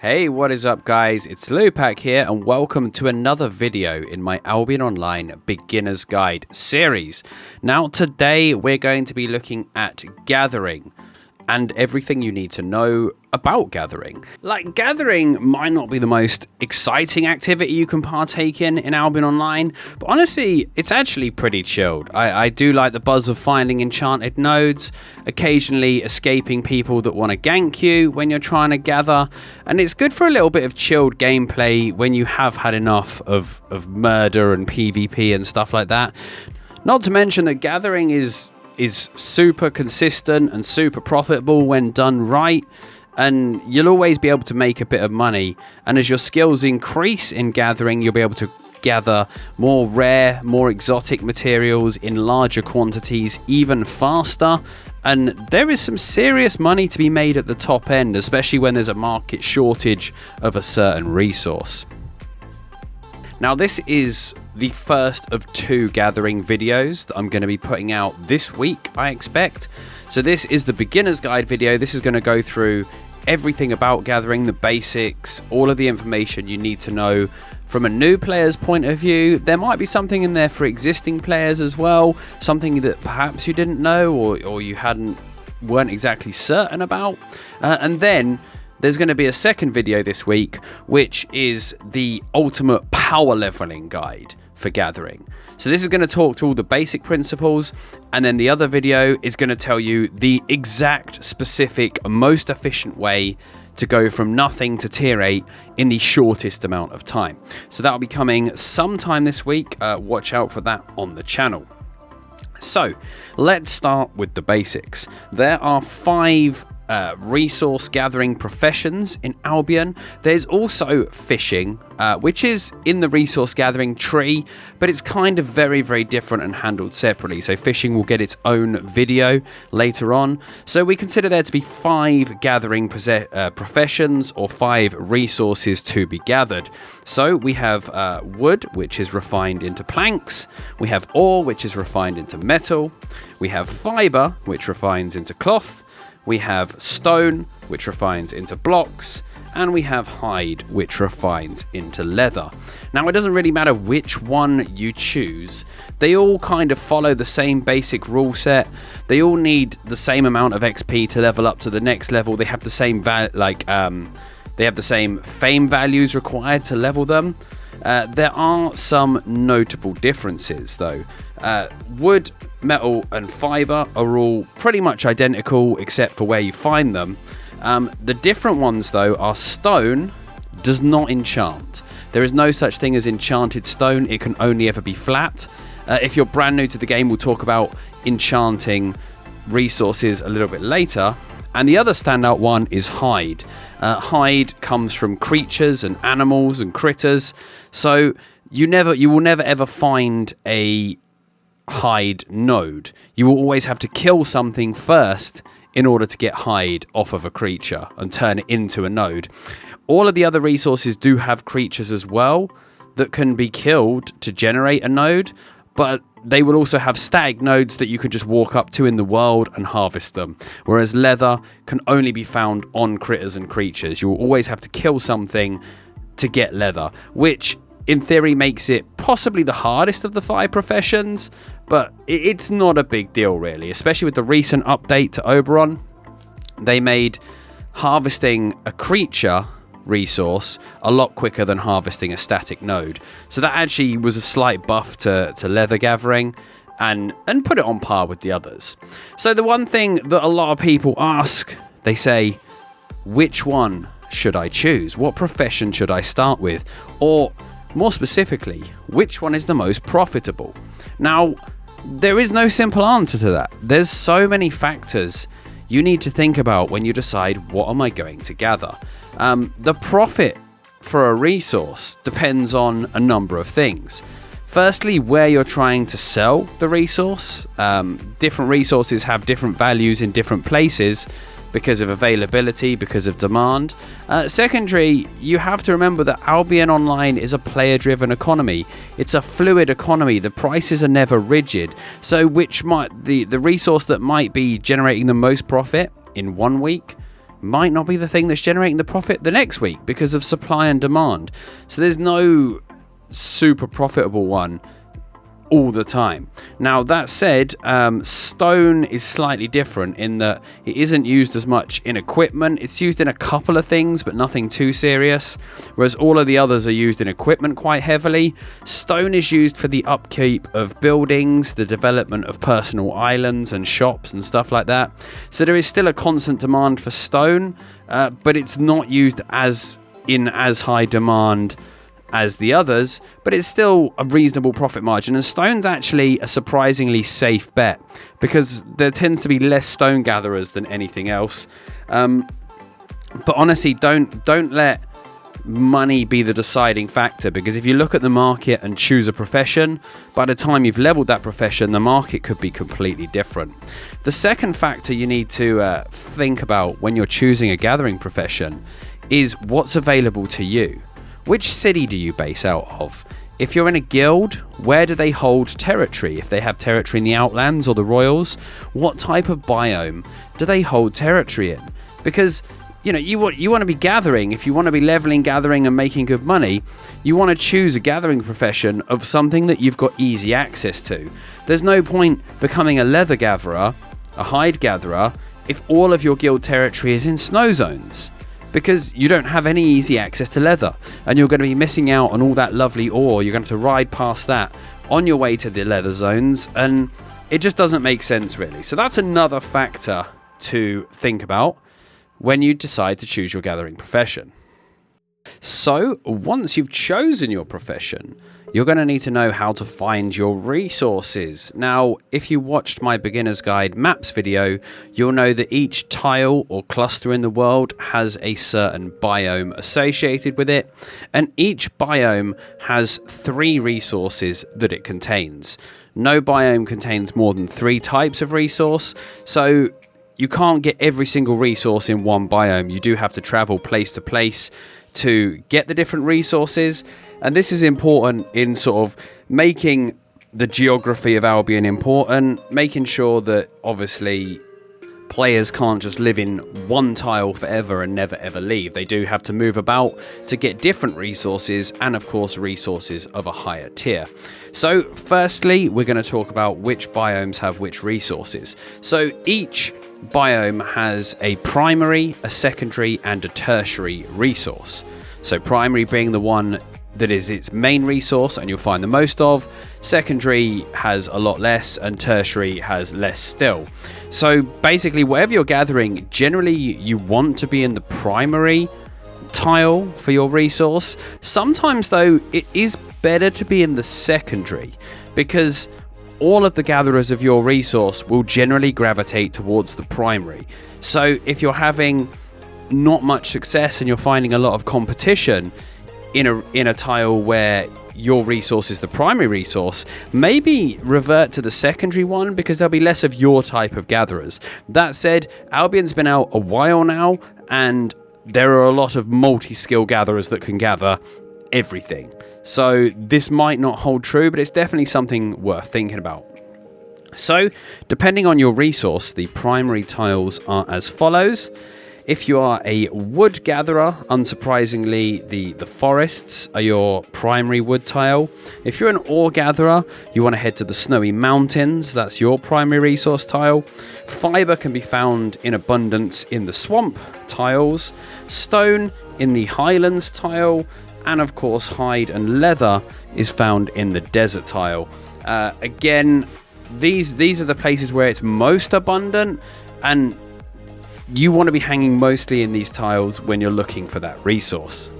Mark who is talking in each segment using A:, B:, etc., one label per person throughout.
A: Hey, what is up guys? It's Lewpac here and welcome to another video in my Albion Online Beginner's Guide series. Now today we're going to be looking at gathering and everything you need to know about gathering. Like, gathering might not be the most exciting activity you can partake in Albion Online, but honestly, it's actually pretty chilled. I do like the buzz of finding enchanted nodes, occasionally escaping people that want to gank you when you're trying to gather, and it's good for a little bit of chilled gameplay when you have had enough of murder and PvP and stuff like that. Not to mention that gathering is super consistent and super profitable when done right, and you'll always be able to make a bit of money, and as your skills increase in gathering, you'll be able to gather more rare, more exotic materials in larger quantities even faster, and there is some serious money to be made at the top end, especially when there's a market shortage of a certain resource. Now this is the first of 2 gathering videos that I'm going to be putting out this week, I expect. So this is the beginner's guide video. This is going to go through everything about gathering, the basics, all of the information you need to know from a new player's point of view. There might be something in there for existing players as well, something that perhaps you didn't know or you weren't exactly certain about. And then there's going to be a second video this week, which is the ultimate power leveling guide for gathering. So this is going to talk to all the basic principles, and then the other video is going to tell you the exact, specific, most efficient way to go from nothing to tier 8 in the shortest amount of time. So that'll be coming sometime this week. Watch out for that on the channel. So let's start with the basics. There are 5 resource gathering professions in Albion. There's also fishing, which is in the resource gathering tree, but it's kind of very different and handled separately. So fishing will get its own video later on. So we consider there to be 5 gathering professions, or 5 resources to be gathered. So we have wood, which is refined into planks. We have ore, which is refined into metal. We have fiber, which refines into cloth. We have stone, which refines into blocks, and we have hide, which refines into leather. Now, it doesn't really matter which one you choose. They all kind of follow the same basic rule set. They all need the same amount of XP to level up to the next level. They have the same they have the same fame values required to level them. There are some notable differences though. Wood, metal and fiber are all pretty much identical except for where you find them. The different ones though are stone does not enchant. There is no such thing as enchanted stone. It can only ever be flat. If you're brand new to the game, we'll talk about enchanting resources a little bit later. And the other standout one is hide. Hide comes from creatures and animals and critters. So you will never ever find a hide node. You will always have to kill something first in order to get hide off of a creature and turn it into a node. All of the other resources do have creatures as well that can be killed to generate a node, but they will also have static nodes that you can just walk up to in the world and harvest them. Whereas leather can only be found on critters and creatures. You will always have to kill something to get leather, which in theory makes it possibly the hardest of the 5 professions, but it's not a big deal really, especially with the recent update to Oberon. They made harvesting a creature resource a lot quicker than harvesting a static node. So that actually was a slight buff to leather gathering and put it on par with the others. So the one thing that a lot of people ask, they say, which one should I choose? What profession should I start with? Or more specifically, which one is the most profitable? Now, there is no simple answer to that. There's so many factors you need to think about when you decide what am I going to gather. The profit for a resource depends on a number of things. Firstly, where you're trying to sell the resource. Different resources have different values in different places because of availability, because of demand. Secondary, you have to remember that Albion Online is a player-driven economy. It's a fluid economy. The prices are never rigid. So the resource that might be generating the most profit in 1 week might not be the thing that's generating the profit the next week because of supply and demand. So there's no super profitable one all the time. Now that said, stone is slightly different in that it isn't used as much in equipment. It's used in a couple of things, but nothing too serious, whereas all of the others are used in equipment quite heavily. Stone is used for the upkeep of buildings, the development of personal islands and shops and stuff like that. So there is still a constant demand for stone, but it's not used as high demand as the others, but it's still a reasonable profit margin. And stone's actually a surprisingly safe bet because there tends to be less stone gatherers than anything else. But honestly, don't let money be the deciding factor, because if you look at the market and choose a profession, by the time you've leveled that profession, the market could be completely different. The second factor you need to think about when you're choosing a gathering profession is what's available to you. Which city do you base out of? If you're in a guild, where do they hold territory? If they have territory in the Outlands or the Royals, what type of biome do they hold territory in? Because, you know, you want to be gathering. If you want to be leveling, gathering and making good money, you want to choose a gathering profession of something that you've got easy access to. There's no point becoming a leather gatherer, a hide gatherer, if all of your guild territory is in snow zones, because you don't have any easy access to leather and you're going to be missing out on all that lovely ore. You're going to have to ride past that on your way to the leather zones, and it just doesn't make sense really. So that's another factor to think about when you decide to choose your gathering profession. So once you've chosen your profession, you're going to need to know how to find your resources. Now, if you watched my beginner's guide maps video, you'll know that each tile or cluster in the world has a certain biome associated with it, and each biome has 3 resources that it contains. No biome contains more than 3 types of resource, so you can't get every single resource in one biome. You do have to travel place to place to get the different resources, and this is important in sort of making the geography of Albion important, making sure that obviously players can't just live in one tile forever and never ever leave. They do have to move about to get different resources, and of course resources of a higher tier. So firstly, we're going to talk about which biomes have which resources. So each biome has a primary, a secondary and a tertiary resource. So primary being the one that is its main resource and you'll find the most of, secondary has a lot less, and tertiary has less still. So basically whatever you're gathering, generally you want to be in the primary tile for your resource. Sometimes though it is better to be in the secondary, because all of the gatherers of your resource will generally gravitate towards the primary. So if you're having not much success and you're finding a lot of competition in a tile where your resource is the primary resource, maybe revert to the secondary one, because there'll be less of your type of gatherers. That said, Albion's been out a while now, and there are a lot of multi-skill gatherers that can gather everything. So this might not hold true, but it's definitely something worth thinking about. So depending on your resource, the primary tiles are as follows. If you are a wood gatherer, unsurprisingly, the forests are your primary wood tile. If you're an ore gatherer, you want to head to the snowy mountains. That's your primary resource tile. Fiber can be found in abundance in the swamp tiles. Stone in the highlands tile. And of course, hide and leather is found in the desert tile. Again, these are the places where it's most abundant, and you want to be hanging mostly in these tiles when you're looking for that resource.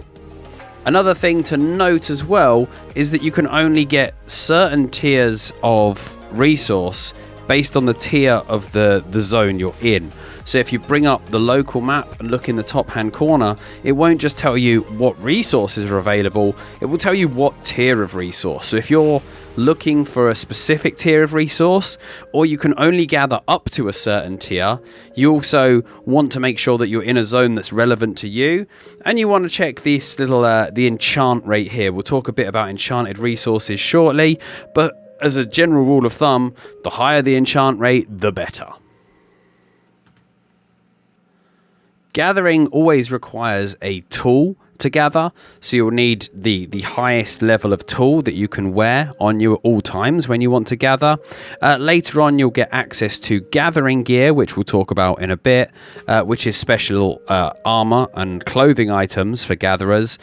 A: Another thing to note as well is that you can only get certain tiers of resource based on the tier of the zone you're in. So if you bring up the local map and look in the top hand corner, it won't just tell you what resources are available, it will tell you what tier of resource. So if you're looking for a specific tier of resource, or you can only gather up to a certain tier, you also want to make sure that you're in a zone that's relevant to you, and you want to check this little the enchant rate here. We'll talk a bit about enchanted resources shortly, but as a general rule of thumb, the higher the enchant rate, the better. Gathering always requires a tool to gather, so you'll need the highest level of tool that you can wear on you at all times when you want to gather. Later on, you'll get access to gathering gear, which we'll talk about in a bit, which is special armor and clothing items for gatherers.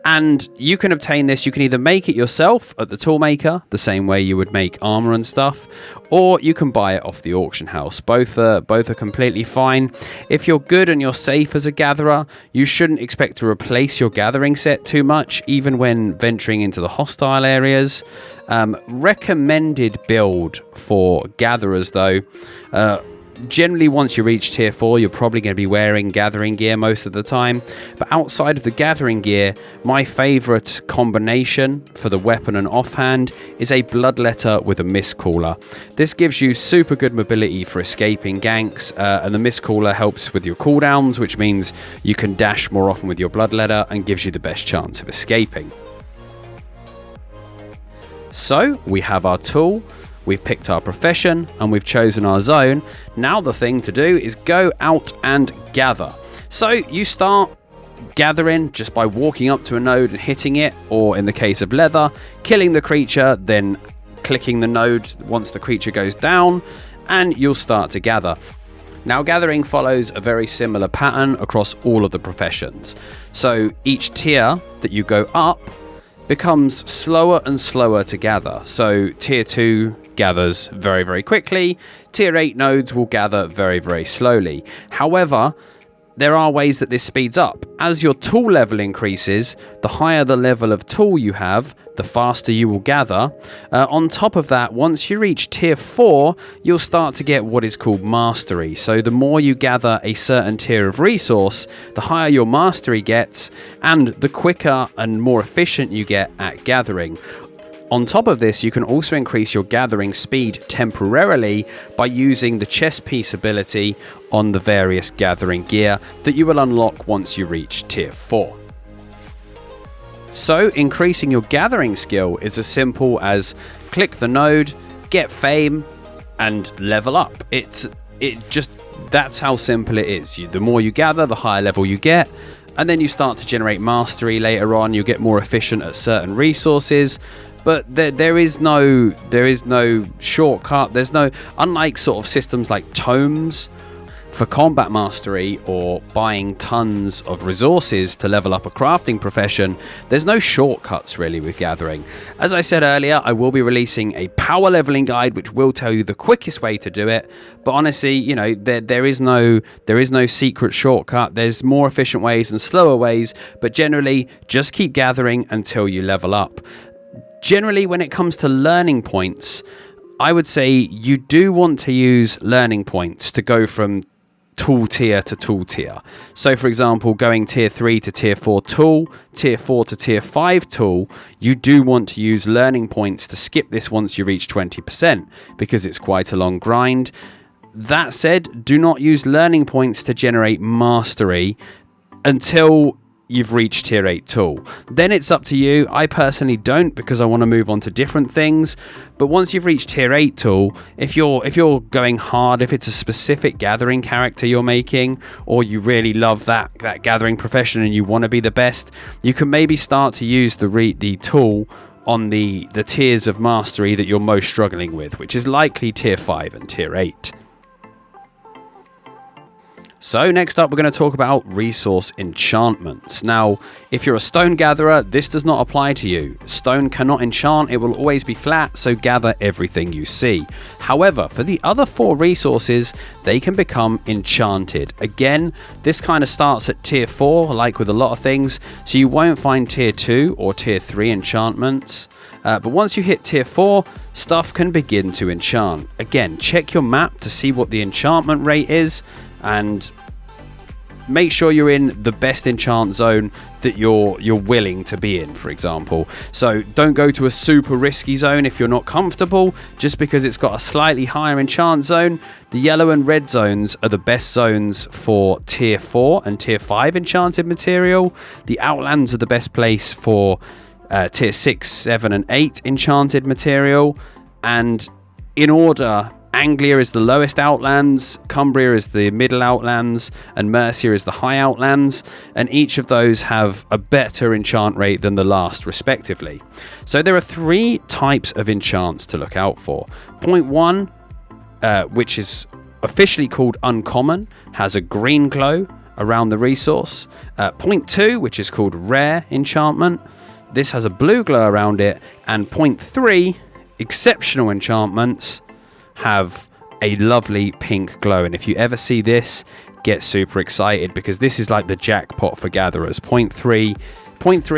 A: And you can obtain this, you can either make it yourself at the tool maker, the same way you would make armor and stuff, or you can buy it off the auction house. Both are completely fine. If you're good and you're safe as a gatherer, you shouldn't expect to replace your gathering set too much, even when venturing into the hostile areas. Recommended build for gatherers though, generally, once you reach tier 4, you're probably going to be wearing gathering gear most of the time. But outside of the gathering gear, my favorite combination for the weapon and offhand is a bloodletter with a mist cooler. This gives you super good mobility for escaping ganks, and the mist cooler helps with your cooldowns, which means you can dash more often with your bloodletter and gives you the best chance of escaping. So we have our tool. We've picked our profession and we've chosen our zone. Now the thing to do is go out and gather. So you start gathering just by walking up to a node and hitting it, or in the case of leather, killing the creature, then clicking the node once the creature goes down, and you'll start to gather. Now, gathering follows a very similar pattern across all of the professions. So each tier that you go up becomes slower and slower to gather. So tier 2 gathers very, very quickly. Tier 8 nodes will gather very, very slowly. However, there are ways that this speeds up. As your tool level increases, the higher the level of tool you have, the faster you will gather. On top of that, once you reach tier 4, you'll start to get what is called mastery. So the more you gather a certain tier of resource, the higher your mastery gets, and the quicker and more efficient you get at gathering. On top of this, you can also increase your gathering speed temporarily by using the chest piece ability on the various gathering gear that you will unlock once you reach tier 4. So increasing your gathering skill is as simple as click the node, get fame, and level up. That's how simple it is. The more you gather, the higher level you get, and then you start to generate mastery later on. You get more efficient at certain resources. But there is no shortcut. There's no, unlike sort of systems like tomes for combat mastery or buying tons of resources to level up a crafting profession, there's no shortcuts really with gathering. As I said earlier, I will be releasing a power leveling guide which will tell you the quickest way to do it. But honestly, you know, there is no secret shortcut. There's more efficient ways and slower ways, but generally just keep gathering until you level up. Generally, when it comes to learning points, I would say you do want to use learning points to go from tool tier to tool tier. So for example, going tier 3 to tier 4 tool, tier 4 to tier 5 tool, you do want to use learning points to skip this once you reach 20%, because it's quite a long grind. That said, do not use learning points to generate mastery until you've reached tier 8 tool. Then it's up to you. I personally don't, because I want to move on to different things. But once you've reached tier 8 tool, if you're going hard, if it's a specific gathering character you're making, or you really love that gathering profession and you want to be the best, you can maybe start to use the tool on the tiers of mastery that you're most struggling with, which is likely tier 5 and tier 8. So next up, we're going to talk about resource enchantments. Now, if you're a stone gatherer, this does not apply to you. Stone cannot enchant, it will always be flat, so gather everything you see. However, for the other 4 resources, they can become enchanted. Again, this kind of starts at tier 4, like with a lot of things, so you won't find tier 2 or tier 3 enchantments. But once you hit tier 4, stuff can begin to enchant. Again, check your map to see what the enchantment rate is, and make sure you're in the best enchant zone that you're willing to be in, for example. So don't go to a super risky zone if you're not comfortable, just because it's got a slightly higher enchant zone. The yellow and red zones are the best zones for tier 4 and tier 5 enchanted material. The outlands are the best place for tier 6, 7 and 8 enchanted material. And in order Anglia is the lowest outlands, Cumbria is the middle outlands, and Mercia is the high outlands, and each of those have a better enchant rate than the last respectively. So there are 3 types of enchants to look out for. Point 1, which is officially called uncommon, has a green glow around the resource. Point 2, which is called rare enchantment, this has a blue glow around it. And point 3, exceptional enchantments, have a lovely pink glow. And if you ever see this, get super excited, because this is like the jackpot for gatherers. Point 3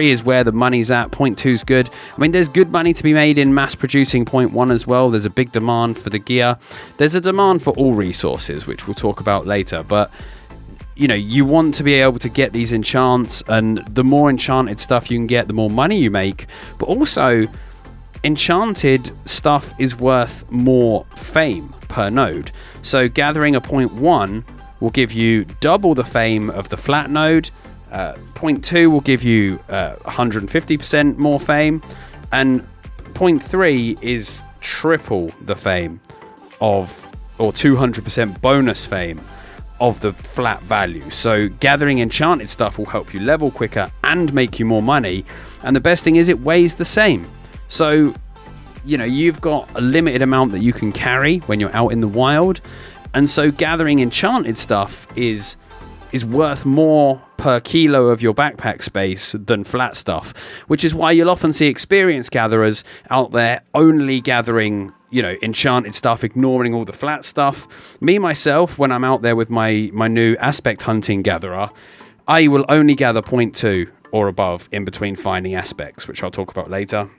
A: is where the money's at. Point 2 is good. I mean, there's good money to be made in mass producing point 1 as well. There's a big demand for the gear. There's a demand for all resources, which we'll talk about later. But you know, you want to be able to get these enchants, and the more enchanted stuff you can get, the more money you make. But also, enchanted stuff is worth more fame per node. So gathering a point 1 will give you double the fame of the flat node. Point 2 will give you 150% more fame, and point 3 is triple the fame of, or 200% bonus fame of the flat value. So gathering enchanted stuff will help you level quicker and make you more money, and the best thing is it weighs the same. So you know, you've got a limited amount that you can carry when you're out in the wild, and so gathering enchanted stuff is worth more per kilo of your backpack space than flat stuff, which is why you'll often see experienced gatherers out there only gathering, you know, enchanted stuff, ignoring all the flat stuff. Me myself, when I'm out there with my new aspect hunting gatherer, I will only gather 0.2 or above in between finding aspects, which I'll talk about later.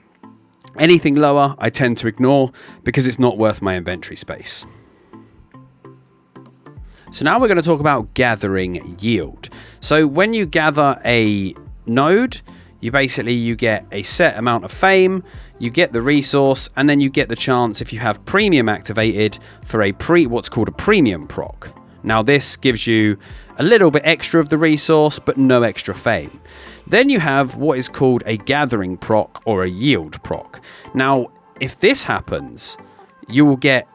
A: Anything lower I tend to ignore because it's not worth my inventory space. So now we're going to talk about gathering yield. So when you gather a node, you get a set amount of fame, you get the resource, and then you get the chance, if you have premium activated, for what's called a premium proc. Now this gives you a little bit extra of the resource, but no extra fame. Then you have what is called a gathering proc or a yield proc. Now, if this happens, you will get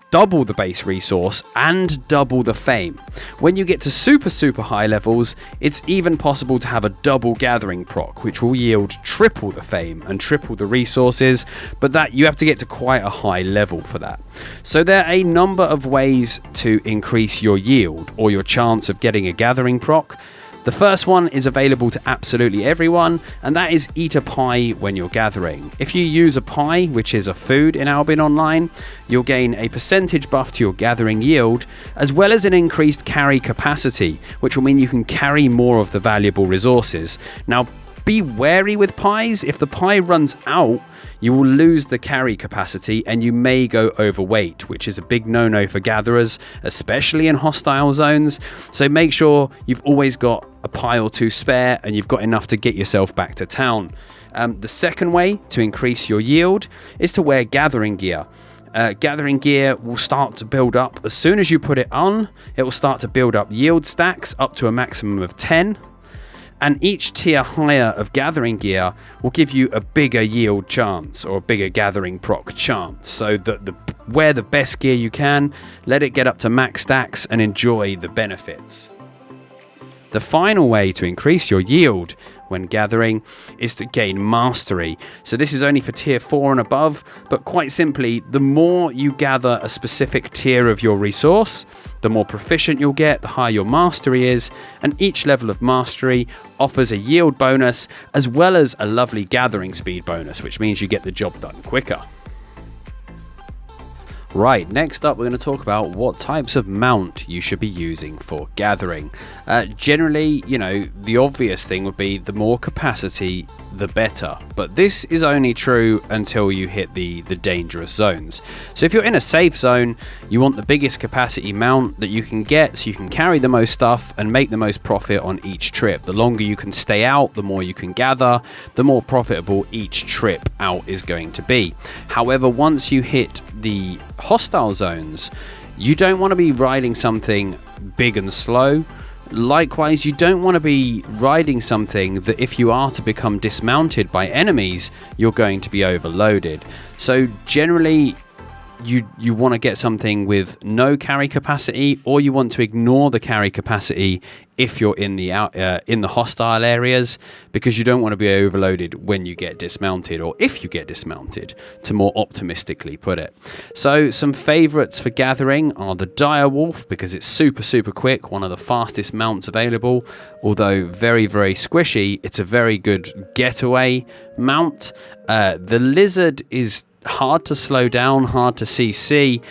A: double the base resource and double the fame. When you get to super high levels, it's even possible to have a double gathering proc, which will yield triple the fame and triple the resources, but that you have to get to quite a high level for that. So there are a number of ways to increase your yield or your chance of getting a gathering proc. The first one is available to absolutely everyone, and that is eat a pie when you're gathering. If you use a pie, which is a food in Albion Online, you'll gain a percentage buff to your gathering yield, as well as an increased carry capacity, which will mean you can carry more of the valuable resources. Now, be wary with pies. If the pie runs out, you will lose the carry capacity and you may go overweight, which is a big no-no for gatherers, especially in hostile zones. So make sure you've always got a pie or 2 spare and you've got enough to get yourself back to town. The second way to increase your yield is to wear gathering gear. Gathering gear will start to build up. As soon as you put it on, it will start to build up yield stacks up to a maximum of 10. And each tier higher of gathering gear will give you a bigger yield chance or a bigger gathering proc chance. So wear the best gear you can, let it get up to max stacks and enjoy the benefits. The final way to increase your yield when gathering is to gain mastery. So this is only for tier 4 and above, but quite simply, the more you gather a specific tier of your resource, the more proficient you'll get, the higher your mastery is, and each level of mastery offers a yield bonus as well as a lovely gathering speed bonus, which means you get the job done quicker. Right, next up we're going to talk about what types of mount you should be using for gathering. Generally, you know, the obvious thing would be the more capacity, the better. But this is only true until you hit the dangerous zones. So if you're in a safe zone, you want the biggest capacity mount that you can get so you can carry the most stuff and make the most profit on each trip. The longer you can stay out, the more you can gather, the more profitable each trip out is going to be. However, once you hit the hostile zones, you don't want to be riding something big and slow. Likewise, you don't want to be riding something that if you are to become dismounted by enemies, you're going to be overloaded. So generally, you want to get something with no carry capacity, or you want to ignore the carry capacity if you're in the hostile areas, because you don't want to be overloaded when you get dismounted, or if you get dismounted, to more optimistically put it. So some favorites for gathering are the dire wolf, because it's super quick, one of the fastest mounts available. Although very squishy, it's a very good getaway mount. The lizard is hard to slow down, hard to CC,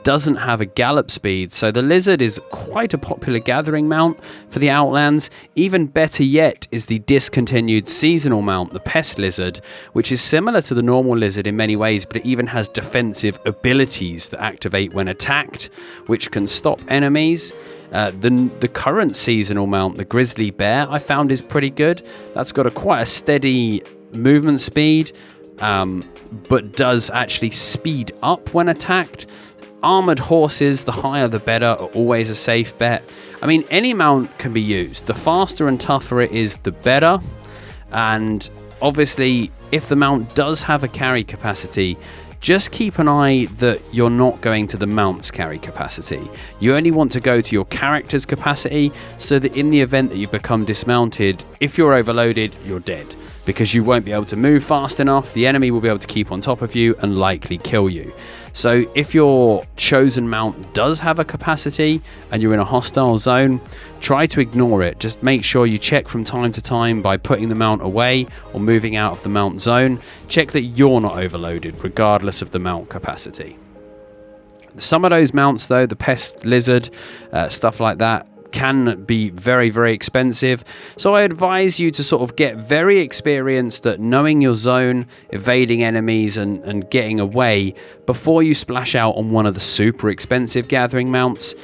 A: doesn't have a gallop speed, so the lizard is quite a popular gathering mount for the Outlands. Even better yet is the discontinued seasonal mount, the pest lizard, which is similar to the normal lizard in many ways, but it even has defensive abilities that activate when attacked, which can stop enemies. The current seasonal mount, the grizzly bear, I found is pretty good. That's got quite a steady movement speed, but does actually speed up when attacked. Armored horses, the higher the better, are always a safe bet. I mean, any mount can be used. The faster and tougher it is, the better. And obviously, if the mount does have a carry capacity, just keep an eye that you're not going to the mount's carry capacity. You only want to go to your character's capacity, so that in the event that you become dismounted, if you're overloaded, you're dead, because you won't be able to move fast enough. The enemy will be able to keep on top of you and likely kill you. So if your chosen mount does have a capacity and you're in a hostile zone, try to ignore it. Just make sure you check from time to time by putting the mount away or moving out of the mount zone. Check that you're not overloaded regardless of the mount capacity. Some of those mounts though, the pest lizard, stuff like that, can be very expensive, so I advise you to sort of get very experienced at knowing your zone, evading enemies and getting away before you splash out on one of the super expensive gathering mounts.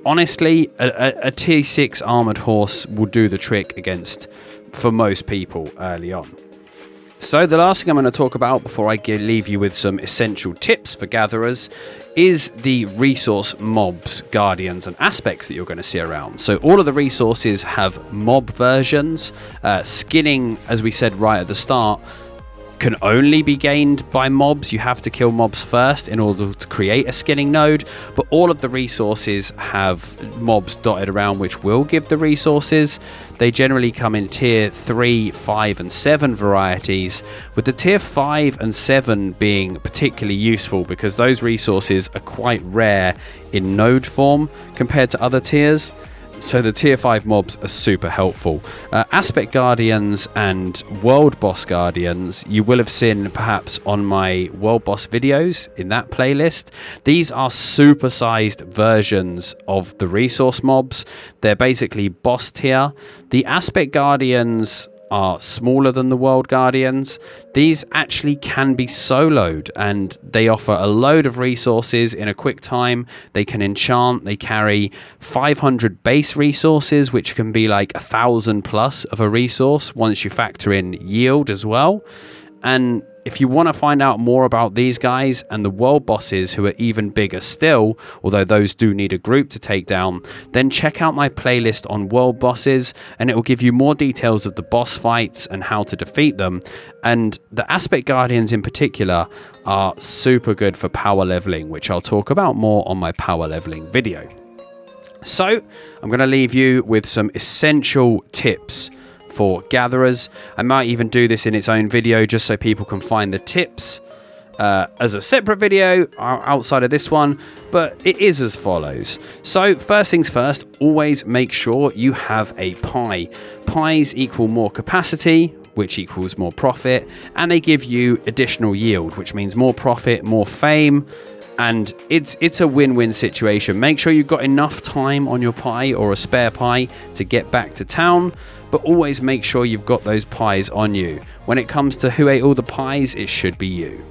A: Honestly, a tier 6 armored horse will do the trick for most people early on. So the last thing I'm going to talk about before I leave you with some essential tips for gatherers is the resource mobs, guardians and aspects that you're going to see around. So all of the resources have mob versions. Skinning, as we said right at the start, can only be gained by mobs. You have to kill mobs first in order to create a skinning node, but all of the resources have mobs dotted around which will give the resources. They generally come in tier 3, 5 and 7 varieties, with the tier 5 and 7 being particularly useful because those resources are quite rare in node form compared to other tiers. So the tier 5 mobs are super helpful. Aspect Guardians and World Boss Guardians, you will have seen perhaps on my World Boss videos in that playlist. These are super-sized versions of the resource mobs. They're basically boss tier. The Aspect Guardians are smaller than the World Guardians. These actually can be soloed and they offer a load of resources in a quick time. They can enchant, they carry 500 base resources, which can be like 1,000 plus of a resource once you factor in yield as well. And if you want to find out more about these guys and the world bosses who are even bigger still, although those do need a group to take down, then check out my playlist on world bosses and it will give you more details of the boss fights and how to defeat them. And the Aspect Guardians in particular are super good for power leveling, which I'll talk about more on my power leveling video. So I'm going to leave you with some essential tips for gatherers. I might even do this in its own video just so people can find the tips as a separate video outside of this one, but it is as follows. So first things first, always make sure you have a pie. Pies equal more capacity, which equals more profit, and they give you additional yield, which means more profit, more fame, and it's a win-win situation. Make sure you've got enough time on your pie or a spare pie to get back to town, but always make sure you've got those pies on you. When it comes to who ate all the pies, it should be you.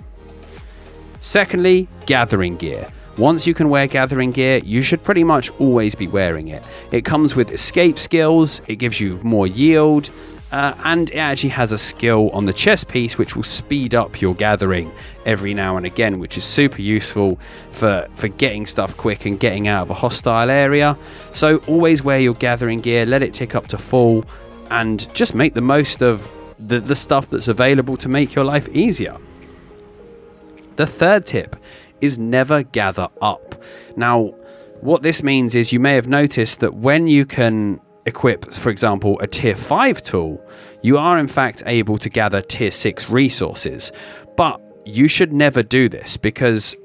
A: Secondly, gathering gear. Once you can wear gathering gear, you should pretty much always be wearing it. It comes with escape skills, it gives you more yield, and it actually has a skill on the chest piece which will speed up your gathering every now and again, which is super useful for getting stuff quick and getting out of a hostile area. So always wear your gathering gear, let it tick up to full, and just make the most of the stuff that's available to make your life easier. The third tip is never gather up. Now, what this means is you may have noticed that when you can equip, for example, a tier 5 tool, you are in fact able to gather tier 6 resources. But you should never do this because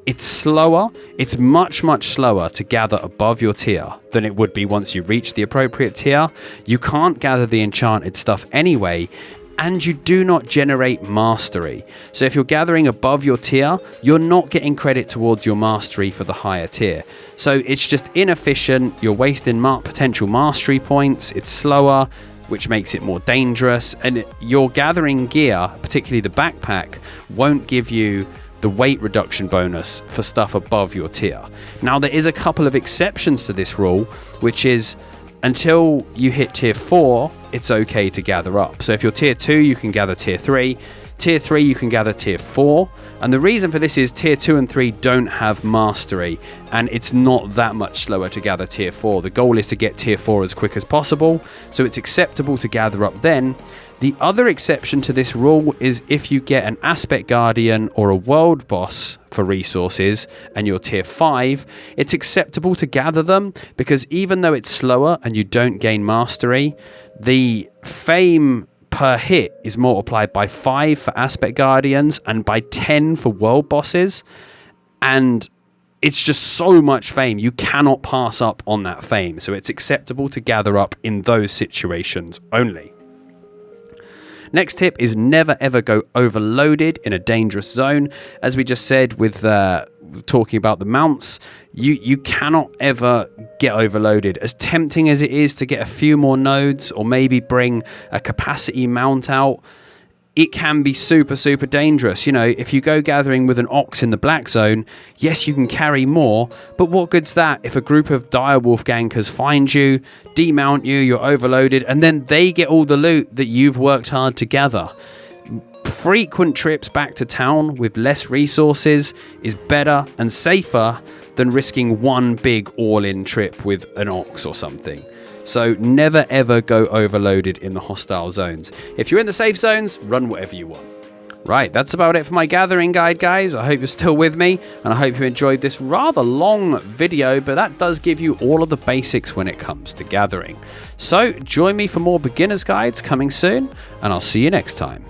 A: it's slower. It's much slower to gather above your tier than it would be once you reach the appropriate tier. You can't gather the enchanted stuff anyway, and you do not generate mastery. So if you're gathering above your tier, you're not getting credit towards your mastery for the higher tier. So it's just inefficient. You're wasting potential mastery points. It's slower, which makes it more dangerous. And your gathering gear, particularly the backpack, won't give you the weight reduction bonus for stuff above your tier. Now, there is a couple of exceptions to this rule, which is until you hit tier 4, it's okay to gather up. So if you're tier 2, you can gather tier 3. Tier 3, you can gather tier 4. And the reason for this is tier 2 and 3 don't have mastery, and it's not that much slower to gather tier 4. The goal is to get tier 4 as quick as possible, so it's acceptable to gather up then. The other exception to this rule is if you get an Aspect Guardian or a World Boss for resources and you're tier 5, it's acceptable to gather them because even though it's slower and you don't gain mastery, the fame per hit is multiplied by 5 for Aspect Guardians and by 10 for World Bosses, and it's just so much fame. You cannot pass up on that fame, so it's acceptable to gather up in those situations only. Next tip is never ever go overloaded in a dangerous zone. As we just said with talking about the mounts, you cannot ever get overloaded. As tempting as it is to get a few more nodes or maybe bring a capacity mount out, it can be super dangerous. You know, if you go gathering with an ox in the black zone, yes, you can carry more, but what good's that if a group of direwolf gankers find you, demount you, you're overloaded, and then they get all the loot that you've worked hard to gather? Frequent trips back to town with less resources is better and safer than risking one big all-in trip with an ox or something. So never ever go overloaded in the hostile zones. If you're in the safe zones, run whatever you want. Right, that's about it for my gathering guide, guys. I hope you're still with me, and I hope you enjoyed this rather long video, but that does give you all of the basics when it comes to gathering. So join me for more beginner's guides coming soon, and I'll see you next time.